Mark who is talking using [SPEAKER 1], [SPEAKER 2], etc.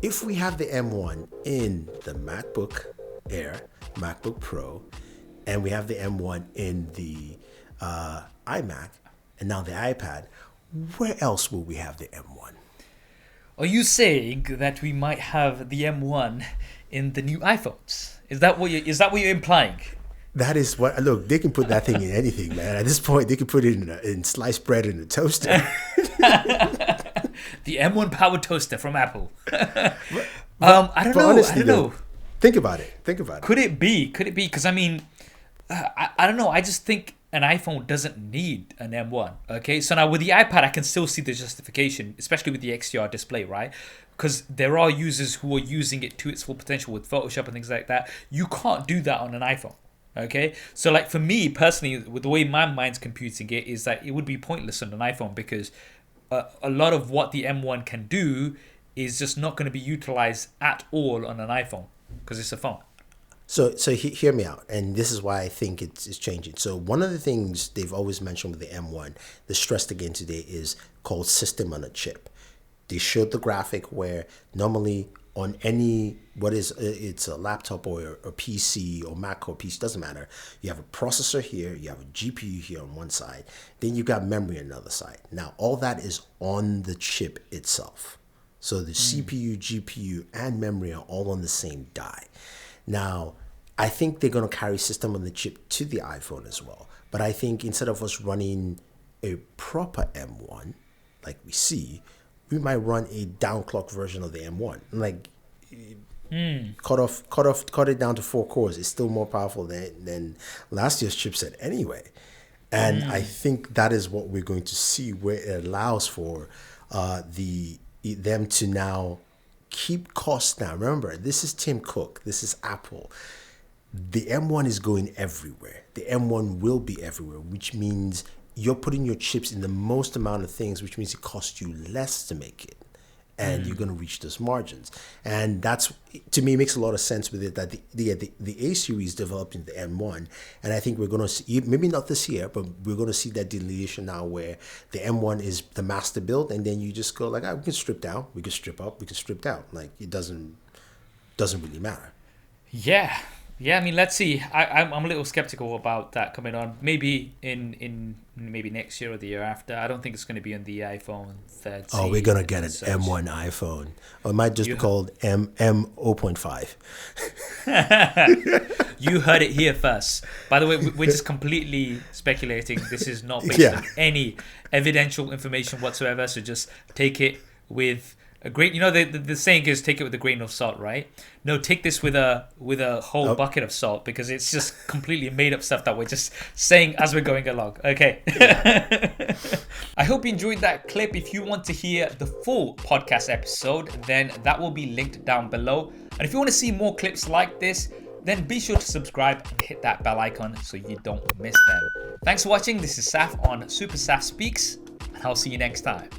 [SPEAKER 1] if we have the M1 in the MacBook Air, MacBook Pro, and we have the M1 in the iMac, and now the iPad, where else will we have the M1?
[SPEAKER 2] Are you saying that we might have the M1 in the new iPhones? Is that what you're implying?
[SPEAKER 1] That is what. Look, they can put that thing in anything, man. At this point, they can put it in sliced bread in a toaster.
[SPEAKER 2] The M1 powered toaster from Apple. I don't know.
[SPEAKER 1] Think about it.
[SPEAKER 2] Could it be? Because I mean, I don't know. I just think an iPhone doesn't need an M1. Okay, so now with the iPad, I can still see the justification, especially with the XDR display, right? Because there are users who are using it to its full potential with Photoshop and things like that. You can't do that on an iPhone. Okay, so like for me personally, with the way my mind's computing it, is that it would be pointless on an iPhone because a lot of what the M1 can do is just not going to be utilized at all on an iPhone because it's a phone.
[SPEAKER 1] So hear me out, and this is why I think it's changing. So one of the things they've always mentioned with the M1, they stressed again today, is called system on a chip. They showed the graphic where normally on any it's a laptop or a PC or Mac or PC, doesn't matter. You have a processor here, you have a GPU here on one side, then you got memory on the other side. Now all that is on the chip itself. So the CPU, GPU, and memory are all on the same die. Now, I think they're going to carry system on the chip to the iPhone as well. But I think instead of us running a proper M1, like we see, we might run a downclock version of the M1. Like, cut it down to 4 cores. It's still more powerful than last year's chipset anyway. And I think that is what we're going to see, where it allows for them to now keep costs down. Remember, this is Tim Cook. This is Apple. The M1 is going everywhere. The M1 will be everywhere, which means you're putting your chips in the most amount of things, which means it costs you less to make it. And you're going to reach those margins. And that's, to me, makes a lot of sense with it, that the A series developed in the M1. And I think we're going to see, maybe not this year, but we're going to see that delineation now where the M1 is the master build. And then you just go like, we can strip down, we can strip up, we can strip down. Like, it doesn't really matter.
[SPEAKER 2] Yeah. I mean, let's see. I'm a little skeptical about that coming on. Maybe in maybe next year or the year after. I don't think it's going to be on the iPhone 13.
[SPEAKER 1] Oh, we're going to get an M1 iPhone. Or it might just be called M 0.5.
[SPEAKER 2] You heard it here first. By the way, we're just completely speculating. This is not based on any evidential information whatsoever. So just take it with a grain. You know, the saying is take it with a grain of salt, right? No, take this with a whole bucket of salt, because it's just completely made up stuff that we're just saying as we're going along. Okay. I hope you enjoyed that clip. If you want to hear the full podcast episode, then that will be linked down below. And if you want to see more clips like this, then be sure to subscribe and hit that bell icon so you don't miss them. Thanks for watching. This is Saf on SuperSaf Speaks, and I'll see you next time.